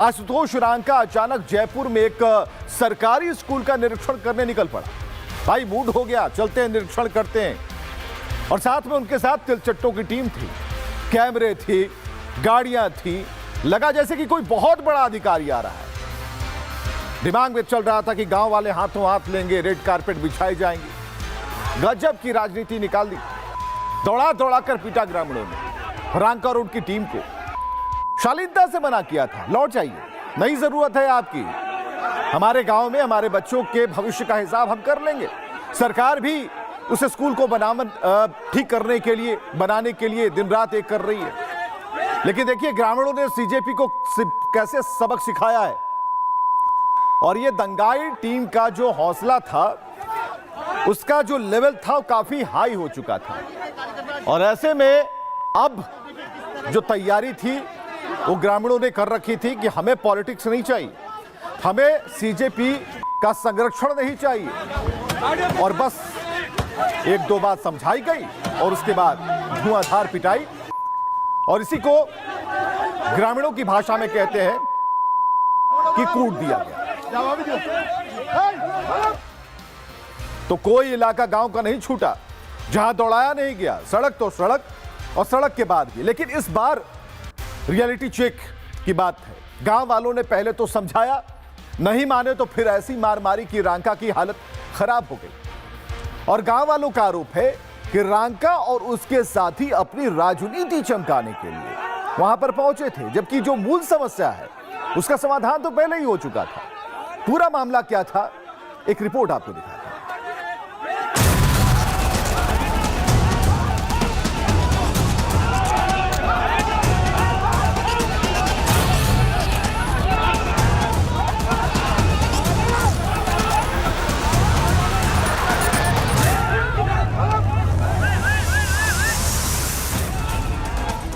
आशुतोष रांका अचानक जयपुर में एक सरकारी स्कूल का निरीक्षण करने निकल पड़ा। भाई मूड हो गया, चलते हैं निरीक्षण करते हैं। और साथ में उनके साथ तिलचट्टों की टीम थी, कैमरे थी, गाड़ियां थी। लगा जैसे कि कोई बहुत बड़ा अधिकारी आ रहा है। दिमाग में चल रहा था कि गांव वाले हाथों हाथ लेंगे, रेड कारपेट बिछाए जाएंगे। गजब की राजनीति निकाल दी। दौड़ा दौड़ा कर पीटा ग्रामीणों ने रांका रोड की टीम को। शालीनता से मना किया था, लौट जाइए, नई जरूरत है आपकी। हमारे गांव में हमारे बच्चों के भविष्य का हिसाब हम कर लेंगे। सरकार भी उस स्कूल को ठीक करने के लिए, बनाने के लिए दिन रात एक कर रही है। लेकिन देखिए ग्रामीणों ने सीजेपी को कैसे सबक सिखाया है। और ये दंगाई टीम का जो हौसला था, उसका जो लेवल था वो काफी हाई हो चुका था। और ऐसे में अब जो तैयारी थी वो ग्रामीणों ने कर रखी थी कि हमें पॉलिटिक्स नहीं चाहिए, हमें सीजेपी का संरक्षण नहीं चाहिए। और बस एक दो बात समझाई गई और उसके बाद धुआंधार पिटाई। और इसी को ग्रामीणों की भाषा में कहते हैं कि कूट दिया गया। तो कोई इलाका गांव का नहीं छूटा जहां दौड़ाया नहीं गया। सड़क तो सड़क और सड़क के बाद भी। लेकिन इस बार रियलिटी चेक की बात है। गांव वालों ने पहले तो समझाया, नहीं माने तो फिर ऐसी मार मारी कि रांका की हालत खराब हो गई। और गांव वालों का आरोप है कि रांका और उसके साथी अपनी राजनीति चमकाने के लिए वहां पर पहुंचे थे, जबकि जो मूल समस्या है उसका समाधान तो पहले ही हो चुका था। पूरा मामला क्या था, एक रिपोर्ट आपको दिखाता हूं।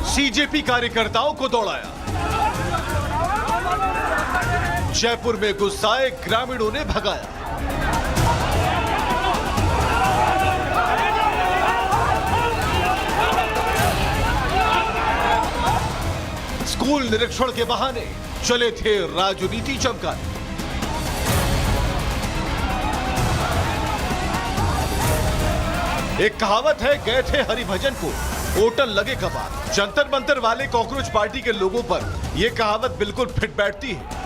सीजेपी कार्यकर्ताओं को दौड़ाया। जयपुर में गुस्साए ग्रामीणों ने भगाया। स्कूल निरीक्षण के बहाने चले थे राजनीति चमकाने। एक कहावत है, गए थे हरिभजन को, होटल लगे कबार। जंतर मंतर वाले कॉकरोच पार्टी के लोगों पर यह कहावत बिल्कुल फिट बैठती है।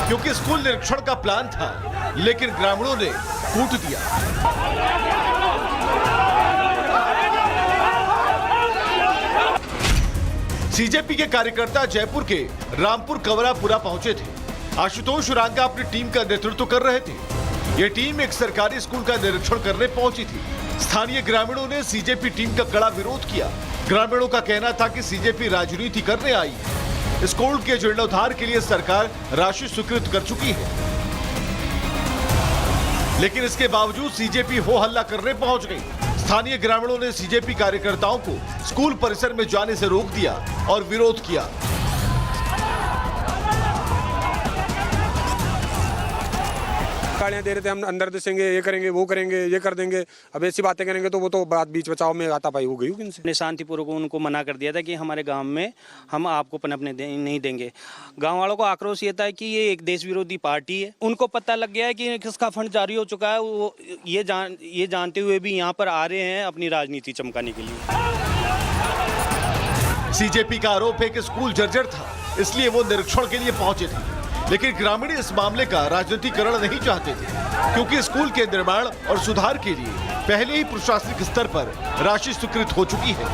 क्योंकि स्कूल निरीक्षण का प्लान था, लेकिन ग्रामीणों ने कूट दिया। सीजेपी के कार्यकर्ता जयपुर के रामपुर कवरापुरा पहुंचे थे। आशुतोष रांका अपनी टीम का नेतृत्व कर रहे थे। यह टीम एक सरकारी स्कूल का निरीक्षण करने पहुंची थी। स्थानीय ग्रामीणों ने सीजेपी टीम का कड़ा विरोध किया। ग्रामीणों का कहना था कि सीजेपी राजनीति करने आई है। स्कूल के जीर्णोद्धार के लिए सरकार राशि स्वीकृत कर चुकी है, लेकिन इसके बावजूद सीजेपी हो हल्ला करने पहुंच गई। स्थानीय ग्रामीणों ने सीजेपी कार्यकर्ताओं को स्कूल परिसर में जाने से रोक दिया और विरोध किया। गाड़ियां दे रहे थे, हम अंदर दसेंगे, ये करेंगे, वो करेंगे, ये कर देंगे। अब ऐसी बातें करेंगे तो वो तो बात बीच बचाव में हाथापाई हो गई उनसे। ने शांतिपूर्वक उनको मना कर दिया था कि हमारे गांव में हम आपको पनपने नहीं देंगे। गांव वालों को आक्रोश ये था कि ये एक देश विरोधी पार्टी है। उनको पता लग गया है कि किसका फंड जारी हो चुका है। वो ये जानते हुए भी यहाँ पर आ रहे हैं अपनी राजनीति चमकाने के लिए। सीजेपी का आरोप है कि स्कूल जर्जर था, इसलिए वो निरीक्षण के लिए पहुंचे थे। लेकिन ग्रामीण इस मामले का राजनीतिकरण नहीं चाहते थे, क्योंकि स्कूल के निर्माण और सुधार के लिए पहले ही प्रशासनिक स्तर पर राशि स्वीकृत हो चुकी है।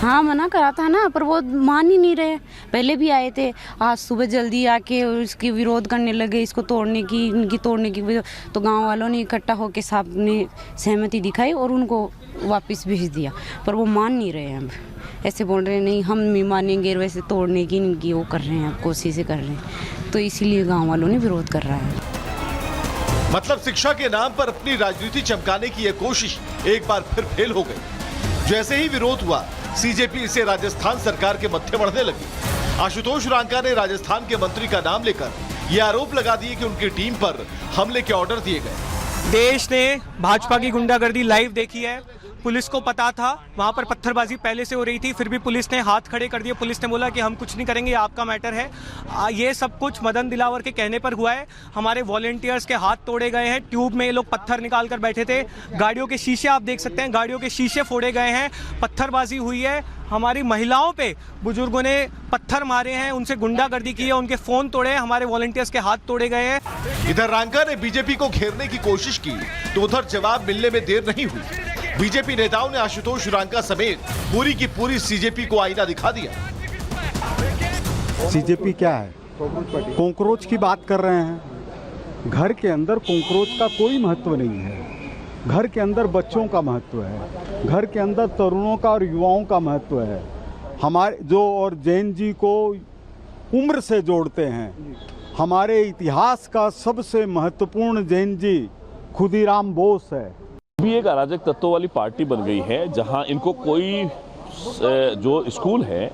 हाँ मना करा था ना, पर वो मान ही नहीं रहे। पहले भी आए थे, आज सुबह जल्दी आके इसकी विरोध करने लगे, इसको तोड़ने की, इनकी तोड़ने की। तो गांव वालों ने इकट्ठा होकर साहब ने सहमति दिखाई और उनको वापस भेज दिया। पर वो मान नहीं रहे हैं। ऐसे बोल रहे हैं नहीं हम नहीं मानेंगे, वैसे तोड़ने की इनकी वो कर रहे हैं, कोशिशें कर रहे हैं। तो इसीलिए गांव वालों ने विरोध कर रहा है। मतलब शिक्षा के नाम पर अपनी राजनीति चमकाने की यह कोशिश एक बार फिर फेल हो गई। जैसे ही विरोध हुआ, सीजेपी इसे राजस्थान सरकार के मत्थे बढ़ने लगी। आशुतोष रांका ने राजस्थान के मंत्री का नाम लेकर यह आरोप लगा दिए कि उनकी टीम पर हमले के ऑर्डर दिए गए। देश ने भाजपा की गुंडागर्दी लाइव देखी है। पुलिस को पता था वहाँ पर पत्थरबाजी पहले से हो रही थी, फिर भी पुलिस ने हाथ खड़े कर दिए। पुलिस ने बोला कि हम कुछ नहीं करेंगे, ये आपका मैटर है। ये सब कुछ मदन दिलावर के कहने पर हुआ है। हमारे वॉलेंटियर्स के हाथ तोड़े गए हैं, ट्यूब में ये लोग पत्थर निकाल कर बैठे थे। गाड़ियों के शीशे आप देख सकते हैं, गाड़ियों के शीशे फोड़े गए हैं, पत्थरबाजी हुई है। हमारी महिलाओं पे बुजुर्गों ने पत्थर मारे हैं, उनसे गुंडागर्दी की है, उनके फोन तोड़े, हमारे वॉलेंटियर्स के हाथ तोड़े गए हैं। इधर रांका ने बीजेपी को घेरने की कोशिश की तो उधर जवाब मिलने में देर नहीं हुई। बीजेपी नेताओं ने आशुतोष रांका समेत पूरी की पूरी सीजेपी को आईना दिखा दिया। सीजेपी क्या है? कॉकरोच की बात कर रहे हैं। घर के अंदर कॉकरोच का कोई महत्व नहीं है। घर के अंदर बच्चों का महत्व है, घर के अंदर तरुणों का और युवाओं का महत्व है। हमारे जो और जैन जी को उम्र से जोड़ते हैं। हमारे इतिहास का सबसे महत्वपूर्ण जैन जी खुदीराम बोस है। भी एक अराजक तत्वों वाली पार्टी बन गई है जहां इनको कोई जो स्कूल है,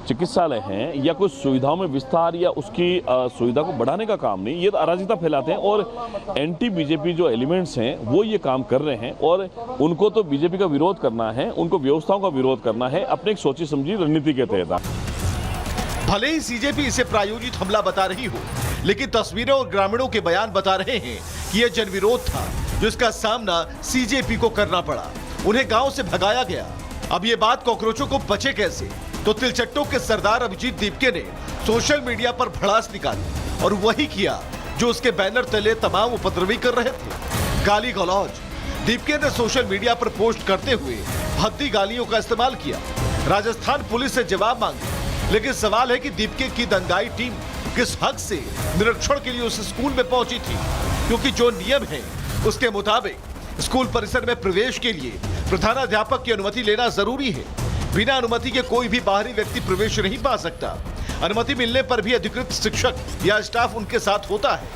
चिकित्सालय हैं या कुछ सुविधाओं में विस्तार या उसकी सुविधा को बढ़ाने का काम नहीं, ये तो अराजकता फैलाते हैं। और एंटी बीजेपी जो एलिमेंट्स हैं वो ये काम कर रहे हैं और उनको तो बीजेपी का विरोध करना है, उनको व्यवस्थाओं का विरोध करना है अपने एक सोची समझी रणनीति के तहत। भले ही सीजेपी इसे प्रायोजित हमला बता रही हो, लेकिन तस्वीरें और ग्रामीणों के बयान बता रहे हैं कि यह जनविरोध था जिसका सामना सीजेपी को करना पड़ा। उन्हें गांव से भगाया गया। अब ये बात कॉकरोचों को बचे कैसे, तो तिलचट्टों के सरदार अभिजीत दीपके ने सोशल मीडिया पर भड़ास निकाली और वही किया जो उसके बैनर तले तमाम उपद्रवी कर रहे थे, गाली गलौज। दीपके ने सोशल मीडिया पर पोस्ट करते हुए भद्दी गालियों का इस्तेमाल किया। राजस्थान पुलिस से जवाब मांगे, लेकिन सवाल है कि दीपके की दंगाई टीम किस हक से निरीक्षण के लिए उस स्कूल में पहुंची थी, क्योंकि जो नियम है उसके मुताबिक स्कूल परिसर में प्रवेश के लिए प्रधानाध्यापक की अनुमति लेना जरूरी है। बिना अनुमति के कोई भी बाहरी व्यक्ति प्रवेश नहीं पा सकता। अनुमति मिलने पर भी अधिकृत शिक्षक या स्टाफ उनके साथ होता है।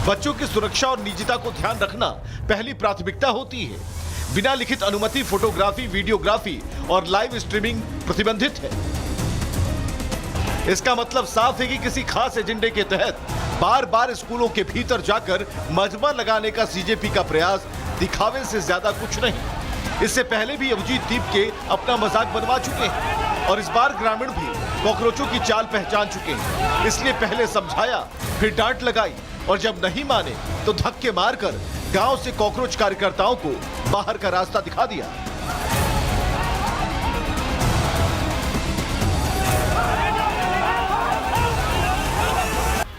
बच्चों की सुरक्षा और निजता को ध्यान रखना पहली प्राथमिकता होती है। बिना लिखित अनुमति फोटोग्राफी, वीडियोग्राफी और लाइव स्ट्रीमिंग प्रतिबंधित है। इसका मतलब साफ है कि किसी खास एजेंडे के तहत बार बार स्कूलों के भीतर जाकर मजमा लगाने का सीजेपी का प्रयास दिखावे से ज्यादा कुछ नहीं। इससे पहले भी अभिजीत दीपके अपना मजाक बनवा चुके हैं और इस बार ग्रामीण भी कॉकरोचों की चाल पहचान चुके हैं। इसलिए पहले समझाया, फिर डांट लगाई और जब नहीं माने तो धक्के मारकर गांव से कॉकरोच कार्यकर्ताओं को बाहर का रास्ता दिखा दिया।